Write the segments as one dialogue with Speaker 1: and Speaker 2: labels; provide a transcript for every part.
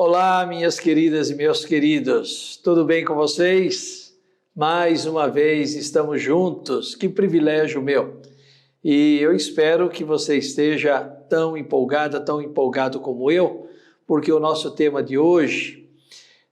Speaker 1: Olá, minhas queridas e meus queridos, tudo bem com vocês? Mais uma vez estamos juntos, que privilégio meu! E eu espero que você esteja tão empolgada, tão empolgado como eu, porque o nosso tema de hoje,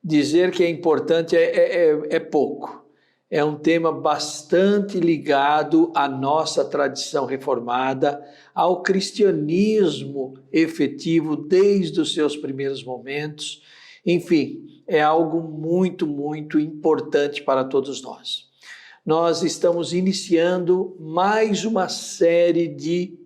Speaker 1: dizer que é importante é pouco. É um tema bastante ligado à nossa tradição reformada, ao cristianismo efetivo desde os seus primeiros momentos. Enfim, é algo muito, muito importante para todos nós. Nós estamos iniciando mais uma série de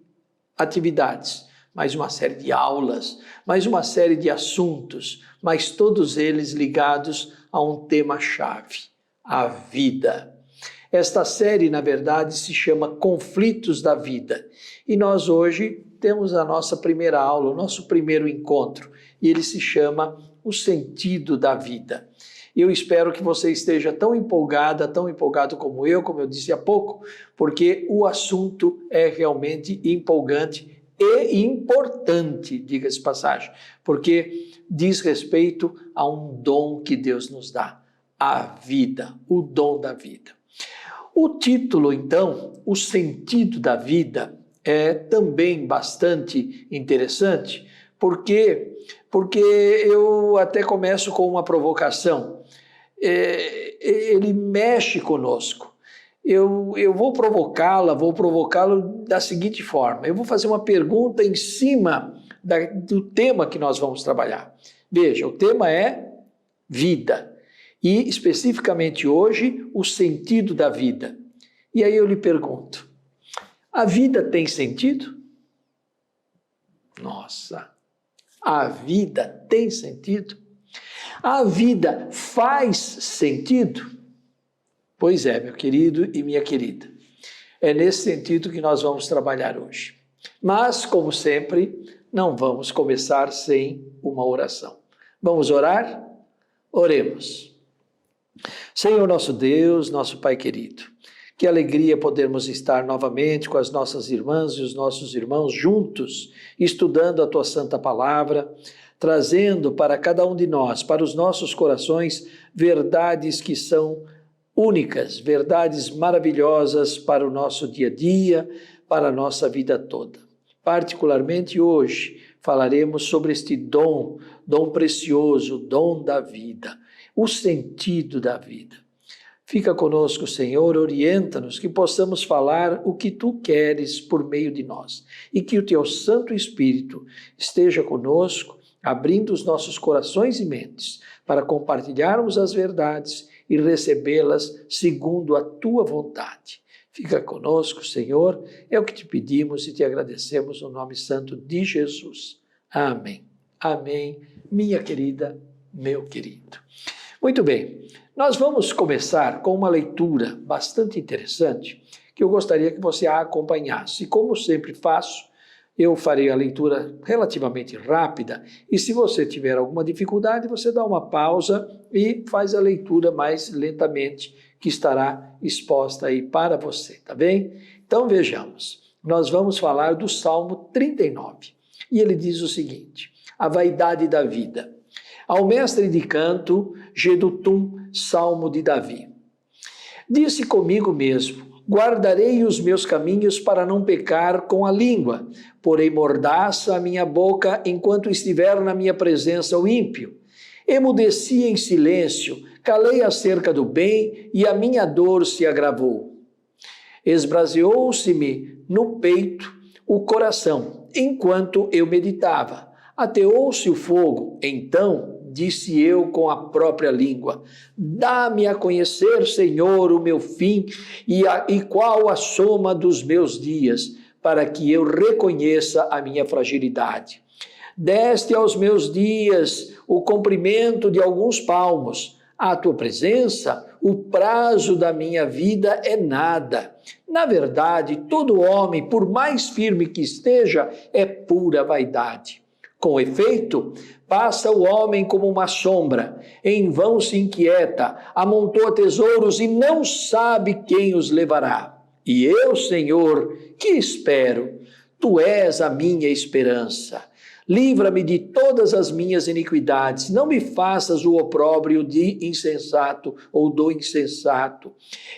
Speaker 1: atividades, mais uma série de aulas, mais uma série de assuntos, mas todos eles ligados a um tema-chave: a vida. Esta série, na verdade, se chama Conflitos da Vida. E nós hoje temos a nossa primeira aula, o nosso primeiro encontro, e ele se chama O Sentido da Vida. Eu espero que você esteja tão empolgada, tão empolgado como eu disse há pouco, porque o assunto é realmente empolgante e importante, diga-se de passagem, porque diz respeito a um dom que Deus nos dá, a vida, o dom da vida. O título, então, O Sentido da Vida, é também bastante interessante, porque eu até começo com uma provocação. Ele mexe conosco. Eu vou provocá-lo da seguinte forma: eu vou fazer uma pergunta em cima do tema que nós vamos trabalhar. Veja, o tema é vida. E, especificamente hoje, o sentido da vida. E aí eu lhe pergunto, a vida tem sentido? Nossa, a vida tem sentido? A vida faz sentido? Pois é, meu querido e minha querida. É nesse sentido que nós vamos trabalhar hoje. Mas, como sempre, não vamos começar sem uma oração. Vamos orar? Oremos. Senhor nosso Deus, nosso Pai querido, que alegria podermos estar novamente com as nossas irmãs e os nossos irmãos juntos, estudando a Tua Santa Palavra, trazendo para cada um de nós, para os nossos corações, verdades que são únicas, verdades maravilhosas para o nosso dia a dia, para a nossa vida toda. Particularmente hoje, falaremos sobre este dom precioso, dom da vida, o sentido da vida. Fica conosco, Senhor, orienta-nos que possamos falar o que Tu queres por meio de nós e que o Teu Santo Espírito esteja conosco, abrindo os nossos corações e mentes para compartilharmos as verdades e recebê-las segundo a Tua vontade. Fica conosco, Senhor, é o que te pedimos e te agradecemos no nome santo de Jesus. Amém. Amém, minha querida, meu querido. Muito bem, nós vamos começar com uma leitura bastante interessante que eu gostaria que você a acompanhasse. Como sempre faço, eu farei a leitura relativamente rápida e se você tiver alguma dificuldade, você dá uma pausa e faz a leitura mais lentamente, que estará exposta aí para você, tá bem? Então vejamos, nós vamos falar do Salmo 39 e ele diz o seguinte: a vaidade da vida. Ao mestre de canto, Jedutum, Salmo de Davi. Disse comigo mesmo, guardarei os meus caminhos para não pecar com a língua, porém mordaça a minha boca enquanto estiver na minha presença o ímpio. Emudeci em silêncio, calei acerca do bem e a minha dor se agravou. Esbraseou-se-me no peito o coração, enquanto eu meditava. Ateou-se o fogo, então disse eu com a própria língua, dá-me a conhecer, Senhor, o meu fim e qual a soma dos meus dias, para que eu reconheça a minha fragilidade. Deste aos meus dias o comprimento de alguns palmos, à tua presença o prazo da minha vida é nada. Na verdade, todo homem, por mais firme que esteja, é pura vaidade. Com efeito, passa o homem como uma sombra, em vão se inquieta, amontoa tesouros e não sabe quem os levará. E eu, Senhor, que espero? Tu és a minha esperança. Livra-me de todas as minhas iniquidades, não me faças o opróbrio de insensato ou do insensato.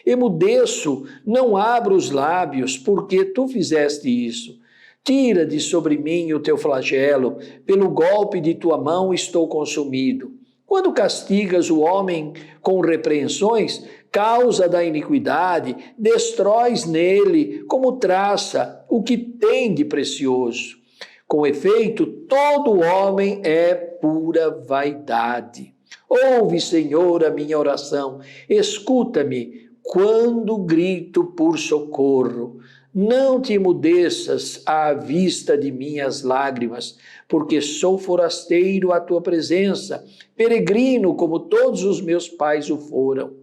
Speaker 1: Emudeço, não abro os lábios, porque tu fizeste isso. Tira de sobre mim o teu flagelo, pelo golpe de tua mão estou consumido. Quando castigas o homem com repreensões, causa da iniquidade, destróis nele como traça o que tem de precioso. Com efeito, todo homem é pura vaidade. Ouve, Senhor, a minha oração, escuta-me quando grito por socorro. Não te emudeças à vista de minhas lágrimas, porque sou forasteiro à tua presença, peregrino como todos os meus pais o foram.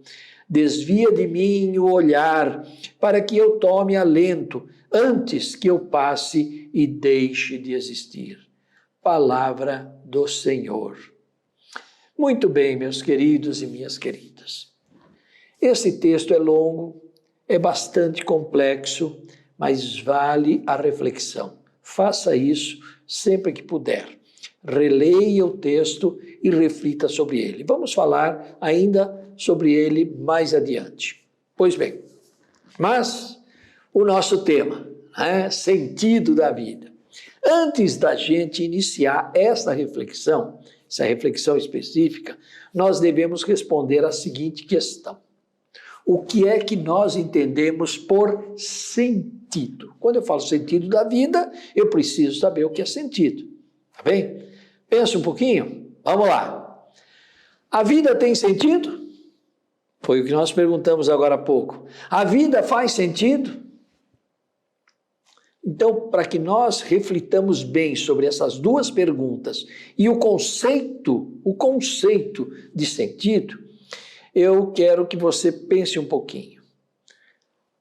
Speaker 1: Desvia de mim o olhar, para que eu tome alento, antes que eu passe e deixe de existir. Palavra do Senhor. Muito bem, meus queridos e minhas queridas. Esse texto é longo, é bastante complexo, mas vale a reflexão. Faça isso sempre que puder. Releia o texto e reflita sobre ele. Vamos falar ainda sobre ele mais adiante. Pois bem, mas o nosso tema, sentido da vida. Antes da gente iniciar essa reflexão específica, nós devemos responder a seguinte questão. O que é que nós entendemos por sentido? Quando eu falo sentido da vida, eu preciso saber o que é sentido. Tá bem? Pensa um pouquinho. Vamos lá. A vida tem sentido? Foi o que nós perguntamos agora há pouco. A vida faz sentido? Então, para que nós reflitamos bem sobre essas duas perguntas e o conceito de sentido, eu quero que você pense um pouquinho.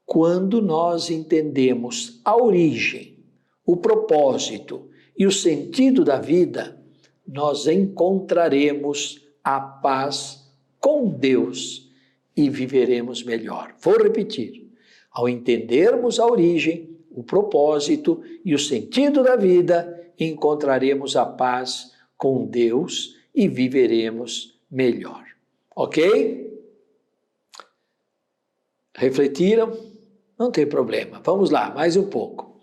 Speaker 1: Quando nós entendemos a origem, o propósito e o sentido da vida, nós encontraremos a paz com Deus e viveremos melhor. Vou repetir. Ao entendermos a origem, o propósito e o sentido da vida, encontraremos a paz com Deus e viveremos melhor. Ok? Refletiram? Não tem problema. Vamos lá, mais um pouco.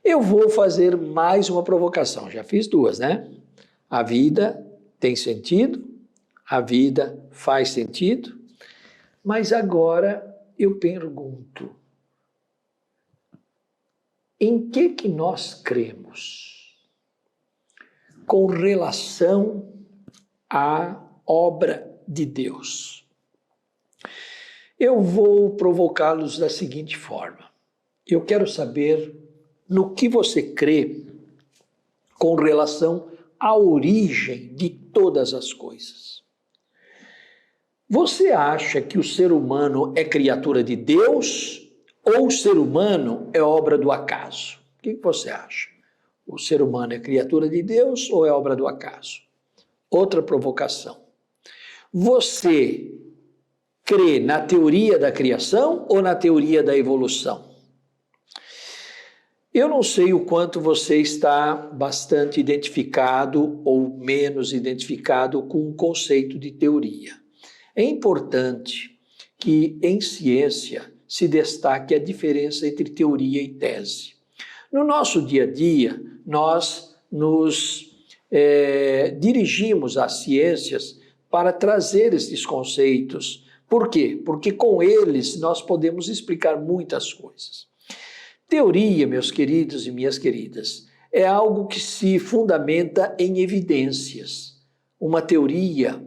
Speaker 1: Eu vou fazer mais uma provocação. Já fiz duas, né? A vida tem sentido, a vida faz sentido, mas agora eu pergunto, em que nós cremos com relação à obra de Deus? Eu vou provocá-los da seguinte forma. Eu quero saber no que você crê com relação à origem de todas as coisas. Você acha que o ser humano é criatura de Deus ou o ser humano é obra do acaso? O que você acha? O ser humano é criatura de Deus ou é obra do acaso? Outra provocação. Você crê na teoria da criação ou na teoria da evolução? Eu não sei o quanto você está bastante identificado ou menos identificado com o conceito de teoria. É importante que em ciência se destaque a diferença entre teoria e tese. No nosso dia a dia, nós nos dirigimos às ciências para trazer esses conceitos. Por quê? Porque com eles nós podemos explicar muitas coisas. Teoria, meus queridos e minhas queridas, é algo que se fundamenta em evidências. Uma teoria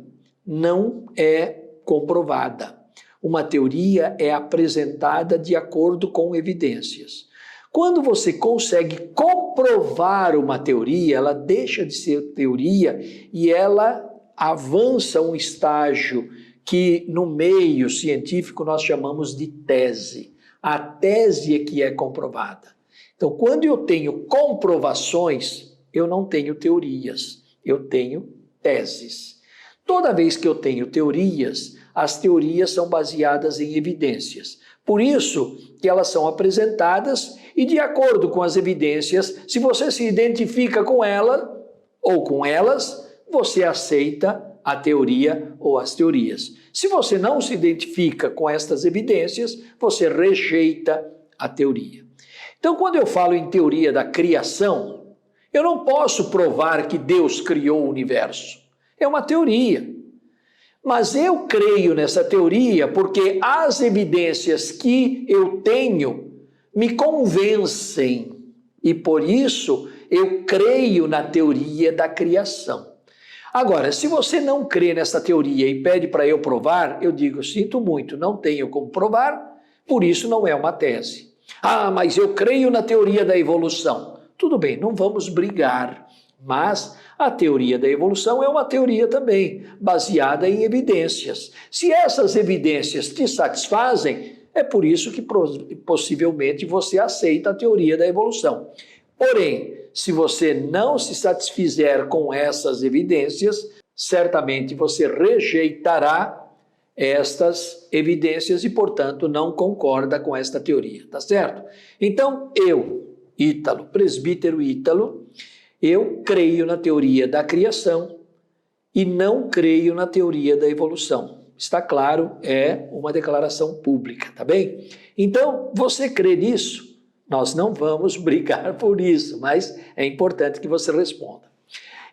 Speaker 1: não é comprovada. Uma teoria é apresentada de acordo com evidências. Quando você consegue comprovar uma teoria, ela deixa de ser teoria e ela avança um estágio que no meio científico nós chamamos de tese. A tese é que é comprovada. Então, quando eu tenho comprovações, eu não tenho teorias, eu tenho teses. Toda vez que eu tenho teorias, as teorias são baseadas em evidências. Por isso que elas são apresentadas e, de acordo com as evidências, se você se identifica com ela ou com elas, você aceita a teoria ou as teorias. Se você não se identifica com estas evidências, você rejeita a teoria. Então, quando eu falo em teoria da criação, eu não posso provar que Deus criou o universo. É uma teoria. Mas eu creio nessa teoria porque as evidências que eu tenho me convencem. E por isso eu creio na teoria da criação. Agora, se você não crê nessa teoria e pede para eu provar, eu digo, sinto muito, não tenho como provar, por isso não é uma tese. Ah, mas eu creio na teoria da evolução. Tudo bem, não vamos brigar, mas a teoria da evolução é uma teoria também, baseada em evidências. Se essas evidências te satisfazem, é por isso que possivelmente você aceita a teoria da evolução. Porém, se você não se satisfizer com essas evidências, certamente você rejeitará estas evidências e, portanto, não concorda com esta teoria, tá certo? Então, eu, Ítalo, presbítero Ítalo, eu creio na teoria da criação e não creio na teoria da evolução. Está claro, é uma declaração pública, tá bem? Então, você crê nisso? Nós não vamos brigar por isso, mas é importante que você responda.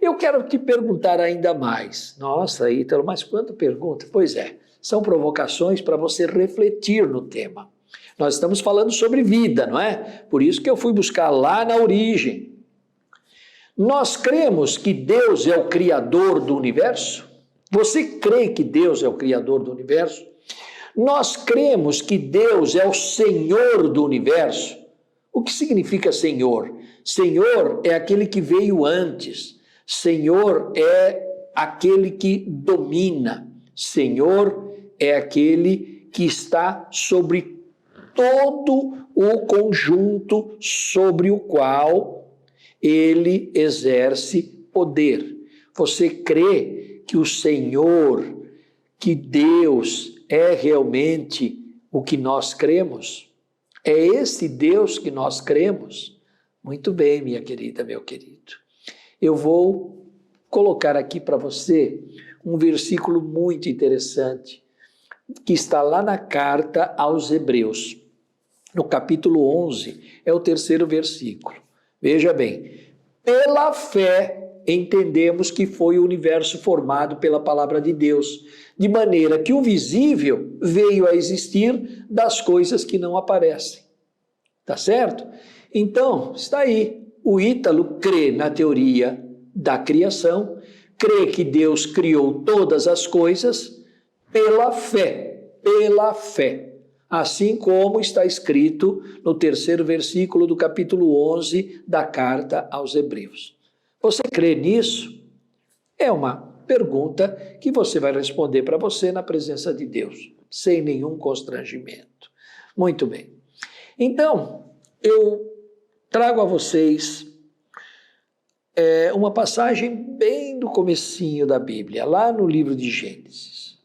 Speaker 1: Eu quero te perguntar ainda mais. Nossa, Ítalo, mas quanta pergunta? Pois é, são provocações para você refletir no tema. Nós estamos falando sobre vida, não é? Por isso que eu fui buscar lá na origem. Nós cremos que Deus é o Criador do universo? Você crê que Deus é o Criador do universo? Nós cremos que Deus é o Senhor do universo? O que significa Senhor? Senhor é aquele que veio antes. Senhor é aquele que domina. Senhor é aquele que está sobre todo o conjunto sobre o qual ele exerce poder. Você crê que o Senhor, que Deus é realmente o que nós cremos? É esse Deus que nós cremos? Muito bem, minha querida, meu querido. Eu vou colocar aqui para você um versículo muito interessante, que está lá na carta aos Hebreus, no capítulo 11, é o 3º versículo. Veja bem, pela fé entendemos que foi o universo formado pela palavra de Deus, de maneira que o visível veio a existir das coisas que não aparecem. Tá certo? Então, está aí. O Ítalo crê na teoria da criação, crê que Deus criou todas as coisas pela fé. Pela fé. Assim como está escrito no 3º versículo do capítulo 11 da carta aos Hebreus. Você crê nisso? É uma pergunta que você vai responder para você na presença de Deus, sem nenhum constrangimento. Muito bem. Então, eu trago a vocês uma passagem bem do comecinho da Bíblia, lá no livro de Gênesis.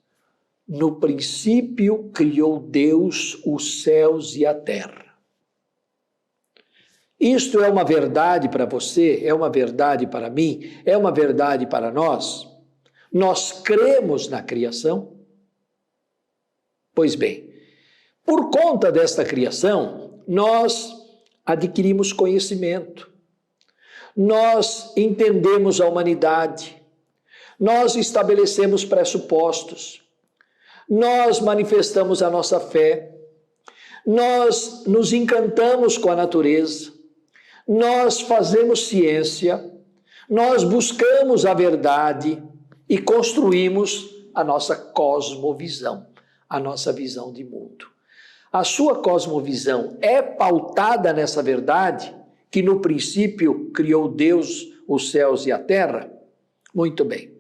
Speaker 1: No princípio criou Deus os céus e a terra. Isto é uma verdade para você, é uma verdade para mim, é uma verdade para nós? Nós cremos na criação? Pois bem, por conta desta criação, nós adquirimos conhecimento, nós entendemos a humanidade, nós estabelecemos pressupostos, nós manifestamos a nossa fé, nós nos encantamos com a natureza, nós fazemos ciência, nós buscamos a verdade e construímos a nossa cosmovisão, a nossa visão de mundo. A sua cosmovisão é pautada nessa verdade que no princípio criou Deus os céus e a terra? Muito bem.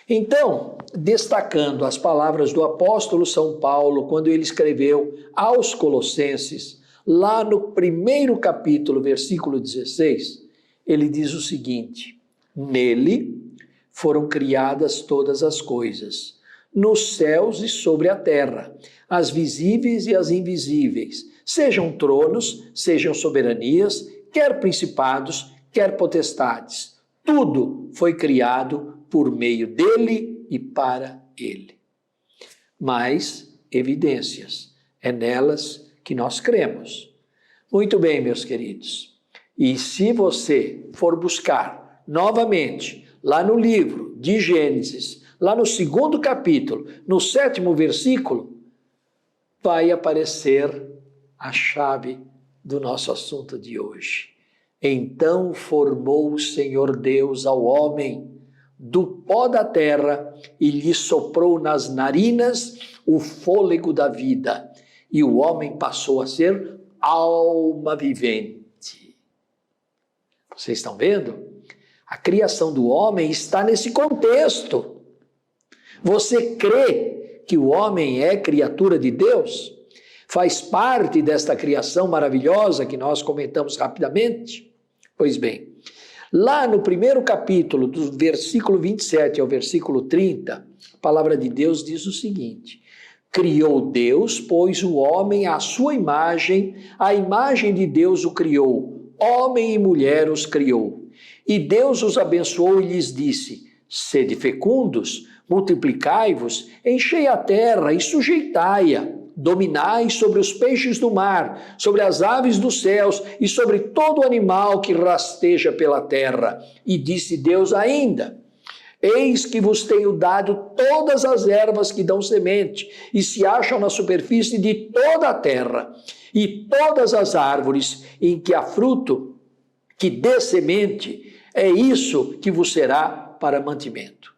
Speaker 1: Então, destacando as palavras do apóstolo São Paulo, quando ele escreveu aos Colossenses, lá no 1º capítulo, versículo 16, ele diz o seguinte: nele foram criadas todas as coisas, nos céus e sobre a terra, as visíveis e as invisíveis, sejam tronos, sejam soberanias, quer principados, quer potestades. Tudo foi criado por meio dele e para ele. Mas evidências, é nelas que nós cremos. Muito bem, meus queridos. E se você for buscar novamente lá no livro de Gênesis, lá no 2º capítulo, no 7º versículo, vai aparecer a chave do nosso assunto de hoje. Então formou o Senhor Deus ao homem do pó da terra e lhe soprou nas narinas o fôlego da vida, e o homem passou a ser alma vivente. Vocês estão vendo? A criação do homem está nesse contexto. Você crê que o homem é criatura de Deus? Faz parte desta criação maravilhosa que nós comentamos rapidamente? Pois bem, lá no 1º capítulo, do versículo 27 ao versículo 30, a palavra de Deus diz o seguinte: criou Deus, pois, o homem à sua imagem, a imagem de Deus o criou, homem e mulher os criou. E Deus os abençoou e lhes disse: sede fecundos, multiplicai-vos, enchei a terra e sujeitai-a, dominai sobre os peixes do mar, sobre as aves dos céus e sobre todo animal que rasteja pela terra. E disse Deus ainda: eis que vos tenho dado todas as ervas que dão semente e se acham na superfície de toda a terra, e todas as árvores em que há fruto, que dê semente, é isso que vos será para mantimento.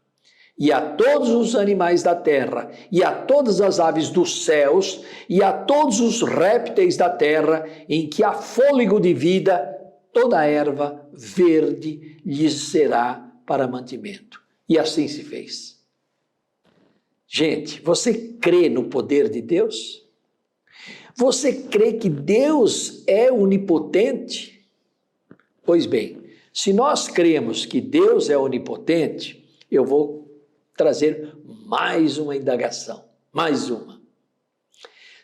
Speaker 1: E a todos os animais da terra, e a todas as aves dos céus, e a todos os répteis da terra, em que há fôlego de vida, toda a erva verde lhes será para mantimento. E assim se fez. Gente, você crê no poder de Deus? Você crê que Deus é onipotente? Pois bem, se nós cremos que Deus é onipotente, eu vou trazer mais uma indagação, mais uma.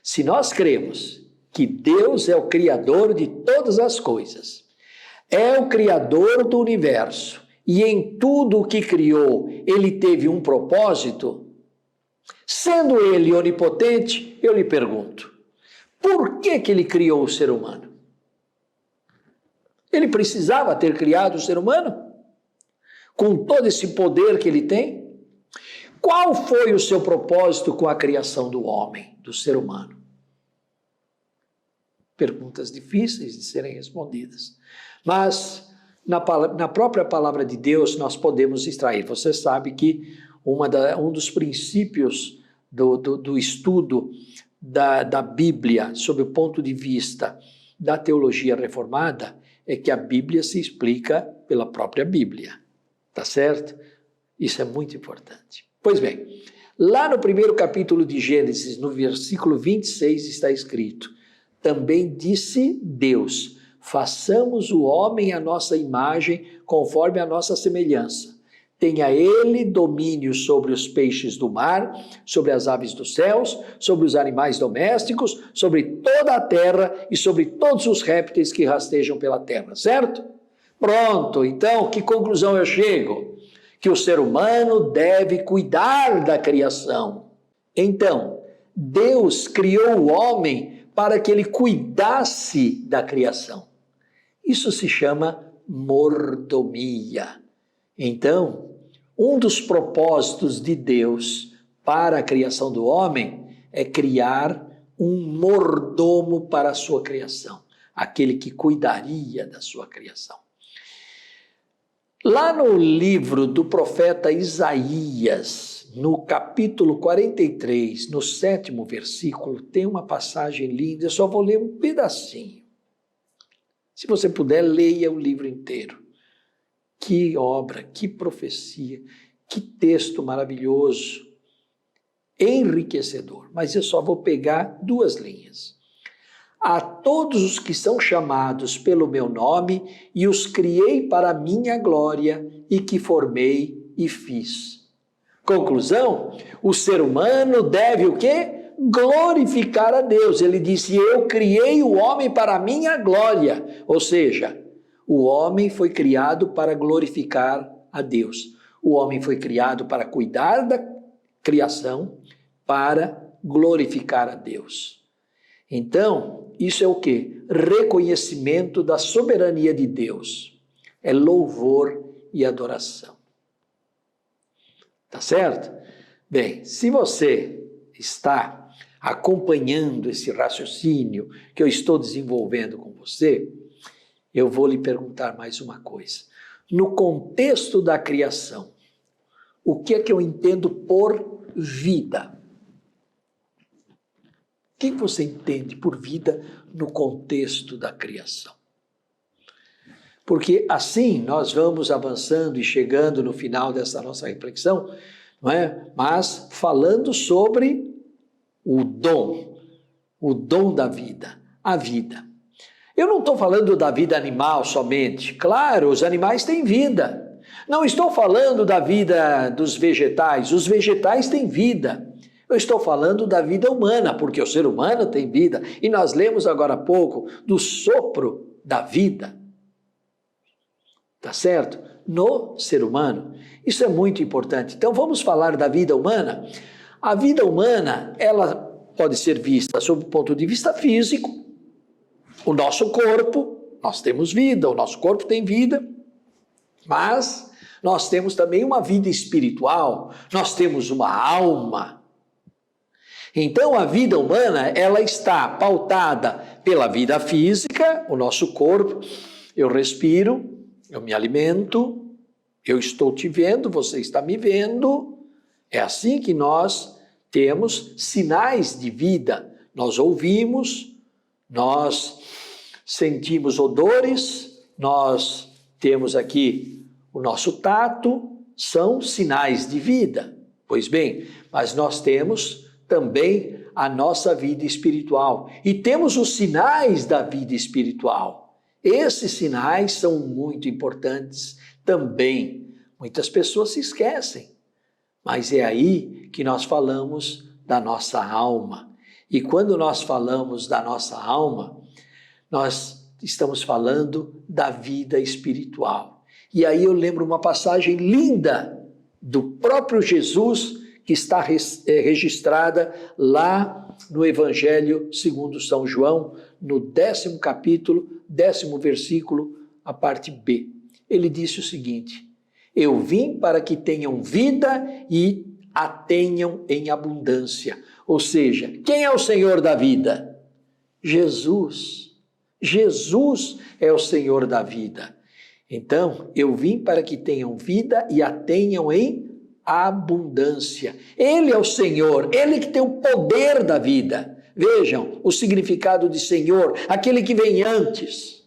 Speaker 1: Se nós cremos que Deus é o Criador de todas as coisas, é o Criador do universo, e em tudo o que criou, ele teve um propósito, sendo ele onipotente, eu lhe pergunto, por que ele criou o ser humano? Ele precisava ter criado o ser humano? Com todo esse poder que ele tem? Qual foi o seu propósito com a criação do homem, do ser humano? Perguntas difíceis de serem respondidas. Mas na própria palavra de Deus nós podemos extrair. Você sabe que um dos princípios do estudo da Bíblia, sob o ponto de vista da teologia reformada, é que a Bíblia se explica pela própria Bíblia. Tá certo? Isso é muito importante. Pois bem, lá no 1º capítulo de Gênesis, no versículo 26, está escrito: também disse Deus: façamos o homem à nossa imagem, conforme a nossa semelhança. Tenha ele domínio sobre os peixes do mar, sobre as aves dos céus, sobre os animais domésticos, sobre toda a terra e sobre todos os répteis que rastejam pela terra, certo? Pronto, então, que conclusão eu chego? Que o ser humano deve cuidar da criação. Então, Deus criou o homem para que ele cuidasse da criação. Isso se chama mordomia. Então, um dos propósitos de Deus para a criação do homem é criar um mordomo para a sua criação, aquele que cuidaria da sua criação. Lá no livro do profeta Isaías, no capítulo 43, no 7º versículo, tem uma passagem linda, eu só vou ler um pedacinho. Se você puder, leia o livro inteiro. Que obra, que profecia, que texto maravilhoso, enriquecedor. Mas eu só vou pegar 2 linhas. a todos os que são chamados pelo meu nome e os criei para a minha glória e que formei e fiz. Conclusão, o ser humano deve o quê? Glorificar a Deus. Ele disse, eu criei o homem para a minha glória. Ou seja, o homem foi criado para glorificar a Deus. O homem foi criado para cuidar da criação, para glorificar a Deus. Então, isso é o quê? Reconhecimento da soberania de Deus. É louvor e adoração. Tá certo? Bem, se você está acompanhando esse raciocínio que eu estou desenvolvendo com você, eu vou lhe perguntar mais uma coisa. No contexto da criação, o que é que eu entendo por vida? O que você entende por vida no contexto da criação? Porque assim nós vamos avançando e chegando no final dessa nossa reflexão, não é? Mas falando sobre o dom da vida, a vida. Eu não estou falando da vida animal somente. Claro, os animais têm vida. Não estou falando da vida dos vegetais. Os vegetais têm vida. Eu estou falando da vida humana, porque o ser humano tem vida. E nós lemos agora há pouco do sopro da vida. Tá certo? No ser humano. Isso é muito importante. Então vamos falar da vida humana. A vida humana, ela pode ser vista sob o ponto de vista físico. O nosso corpo, nós temos vida, o nosso corpo tem vida, mas nós temos também uma vida espiritual, nós temos uma alma. Então a vida humana, ela está pautada pela vida física, o nosso corpo, eu respiro, eu me alimento, eu estou te vendo, você está me vendo. É assim que nós temos sinais de vida. Nós ouvimos, nós sentimos odores, nós temos aqui o nosso tato, são sinais de vida. Pois bem, mas nós temos também a nossa vida espiritual e temos os sinais da vida espiritual. Esses sinais são muito importantes também. Muitas pessoas se esquecem, mas é aí que nós falamos da nossa alma. E quando nós falamos da nossa alma, nós estamos falando da vida espiritual. E aí eu lembro uma passagem linda do próprio Jesus que está registrada lá no Evangelho segundo São João, no 10º capítulo, 10º versículo, a parte B. Ele disse o seguinte: eu vim para que tenham vida e a tenham em abundância. Ou seja, quem é o Senhor da vida? Jesus. Jesus é o Senhor da vida. Então, eu vim para que tenham vida e a tenham em abundância. Ele é o Senhor, Ele que tem o poder da vida. Vejam o significado de Senhor, aquele que vem antes.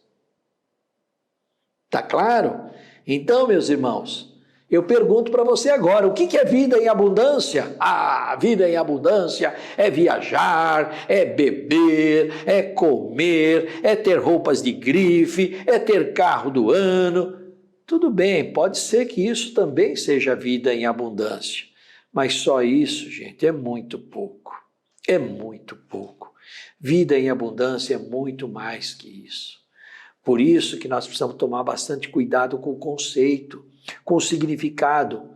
Speaker 1: Tá claro? Então, meus irmãos, eu pergunto para você agora, o que é vida em abundância? Ah, vida em abundância é viajar, é beber, é comer, é ter roupas de grife, é ter carro do ano. Tudo bem, pode ser que isso também seja vida em abundância, mas só isso, gente, é muito pouco. É muito pouco. Vida em abundância é muito mais que isso. Por isso que nós precisamos tomar bastante cuidado com o conceito, com o significado,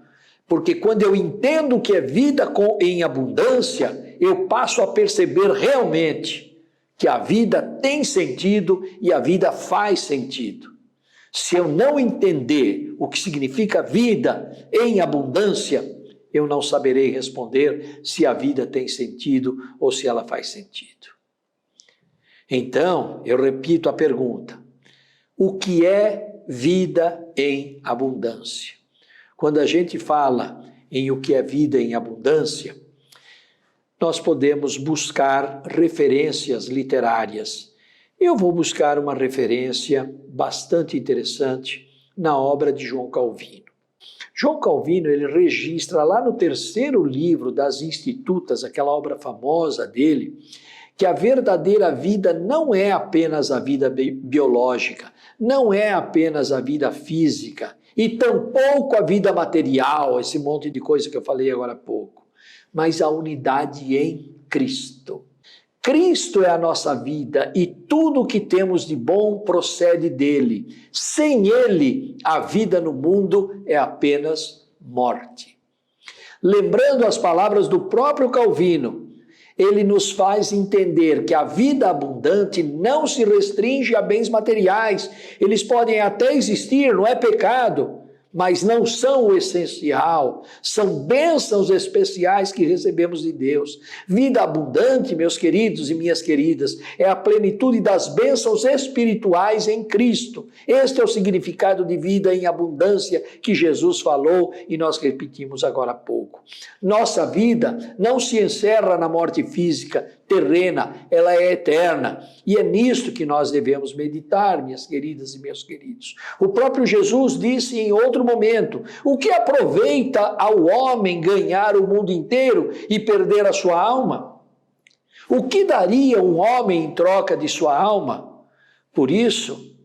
Speaker 1: porque quando eu entendo o que é vida em abundância, eu passo a perceber realmente que a vida tem sentido e a vida faz sentido. Se eu não entender o que significa vida em abundância, eu não saberei responder se a vida tem sentido ou se ela faz sentido. Então, eu repito a pergunta: o que é vida em abundância? Quando a gente fala em o que é vida em abundância, nós podemos buscar referências literárias. Eu vou buscar uma referência bastante interessante na obra de João Calvino. João Calvino, ele registra lá no 3º livro das Institutas, aquela obra famosa dele, que a verdadeira vida não é apenas a vida biológica, não é apenas a vida física, e tampouco a vida material, esse monte de coisa que eu falei agora há pouco, mas a unidade em Cristo. Cristo é a nossa vida e tudo o que temos de bom procede dele. Sem ele, a vida no mundo é apenas morte. Lembrando as palavras do próprio Calvino, ele nos faz entender que a vida abundante não se restringe a bens materiais. Eles podem até existir, não é pecado, mas não são o essencial, são bênçãos especiais que recebemos de Deus. Vida abundante, meus queridos e minhas queridas, é a plenitude das bênçãos espirituais em Cristo. Este é o significado de vida em abundância que Jesus falou e nós repetimos agora há pouco. Nossa vida não se encerra na morte física, terrena, ela é eterna. E é nisto que nós devemos meditar, minhas queridas e meus queridos. O próprio Jesus disse em outro momento: o que aproveita ao homem ganhar o mundo inteiro e perder a sua alma? O que daria um homem em troca de sua alma? Por isso,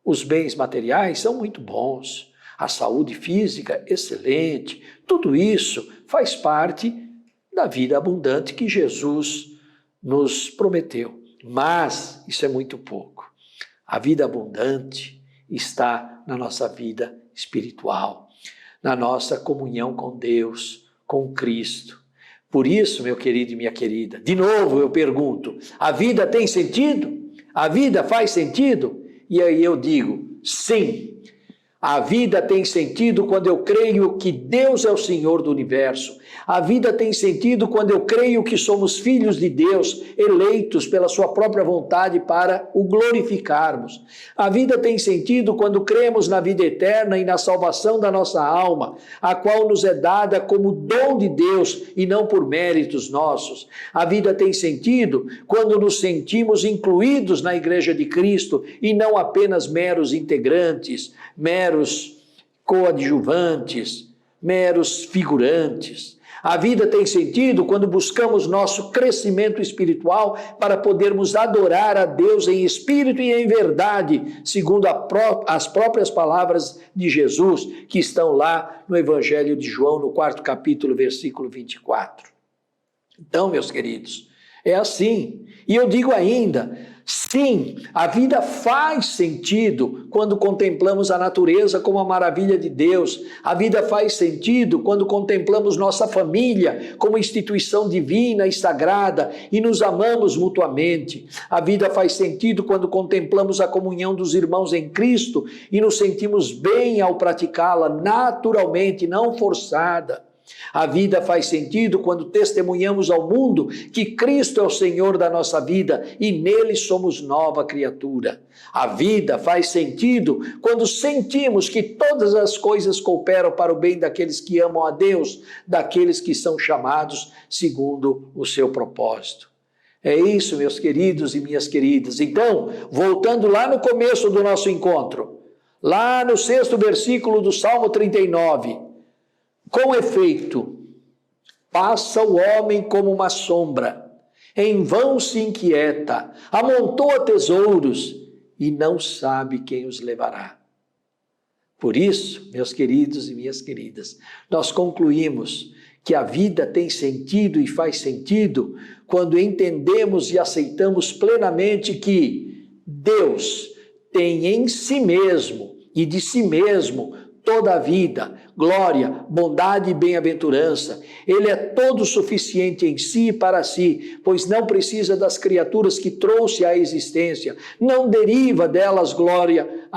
Speaker 1: os bens materiais são muito bons, a saúde física excelente, tudo isso faz parte da vida abundante que Jesus nos prometeu. Mas isso é muito pouco. A vida abundante está na nossa vida espiritual, na nossa comunhão com Deus, com Cristo. Por isso, meu querido e minha querida, de novo eu pergunto, a vida tem sentido? A vida faz sentido? E aí eu digo, sim. A vida tem sentido quando eu creio que Deus é o Senhor do universo. A vida tem sentido quando eu creio que somos filhos de Deus, eleitos pela sua própria vontade para o glorificarmos. A vida tem sentido quando cremos na vida eterna e na salvação da nossa alma, a qual nos é dada como dom de Deus e não por méritos nossos. A vida tem sentido quando nos sentimos incluídos na Igreja de Cristo e não apenas meros integrantes, meros coadjuvantes, meros figurantes. A vida tem sentido quando buscamos nosso crescimento espiritual para podermos adorar a Deus em espírito e em verdade, segundo as próprias palavras de Jesus, que estão lá no Evangelho de João, no 4º capítulo, versículo 24. Então, meus queridos, é assim. E eu digo ainda, sim, a vida faz sentido quando contemplamos a natureza como a maravilha de Deus. A vida faz sentido quando contemplamos nossa família como instituição divina e sagrada e nos amamos mutuamente. A vida faz sentido quando contemplamos a comunhão dos irmãos em Cristo e nos sentimos bem ao praticá-la naturalmente, não forçada. A vida faz sentido quando testemunhamos ao mundo que Cristo é o Senhor da nossa vida e nele somos nova criatura. A vida faz sentido quando sentimos que todas as coisas cooperam para o bem daqueles que amam a Deus, daqueles que são chamados segundo o seu propósito. É isso, meus queridos e minhas queridas. Então, voltando lá no começo do nosso encontro, lá no 6º versículo do Salmo 39, com efeito, passa o homem como uma sombra, em vão se inquieta, amontoa tesouros e não sabe quem os levará. Por isso, meus queridos e minhas queridas, nós concluímos que a vida tem sentido e faz sentido quando entendemos e aceitamos plenamente que Deus tem em si mesmo e de si mesmo toda a vida, glória, bondade e bem-aventurança. Ele é todo suficiente em si e para si, pois não precisa das criaturas que trouxe à existência, não deriva delas glória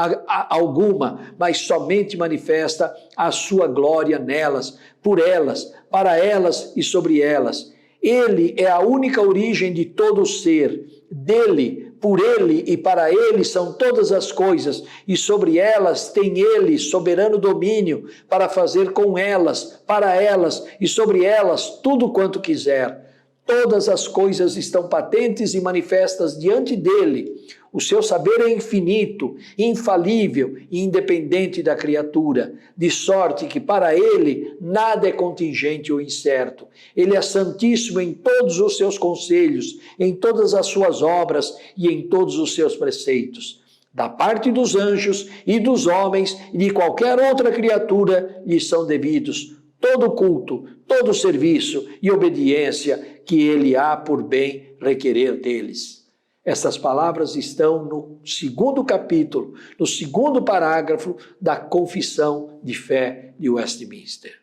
Speaker 1: alguma, mas somente manifesta a sua glória nelas, por elas, para elas e sobre elas. Ele é a única origem de todo o ser, dele, por ele e para ele são todas as coisas, e sobre elas tem ele soberano domínio para fazer com elas, para elas e sobre elas tudo quanto quiser. Todas as coisas estão patentes e manifestas diante dele. O seu saber é infinito, infalível e independente da criatura, de sorte que para ele nada é contingente ou incerto. Ele é santíssimo em todos os seus conselhos, em todas as suas obras e em todos os seus preceitos. Da parte dos anjos e dos homens e de qualquer outra criatura lhe são devidos todo culto, todo serviço e obediência que ele há por bem requerer deles. Essas palavras estão no 2º capítulo, no 2º parágrafo da Confissão de Fé de Westminster.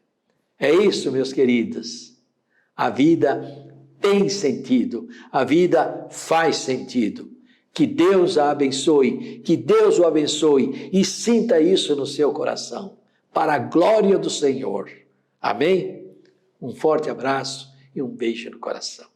Speaker 1: É isso, meus queridos. A vida tem sentido, a vida faz sentido. Que Deus a abençoe, que Deus o abençoe e sinta isso no seu coração, para a glória do Senhor. Amém? Um forte abraço e um beijo no coração.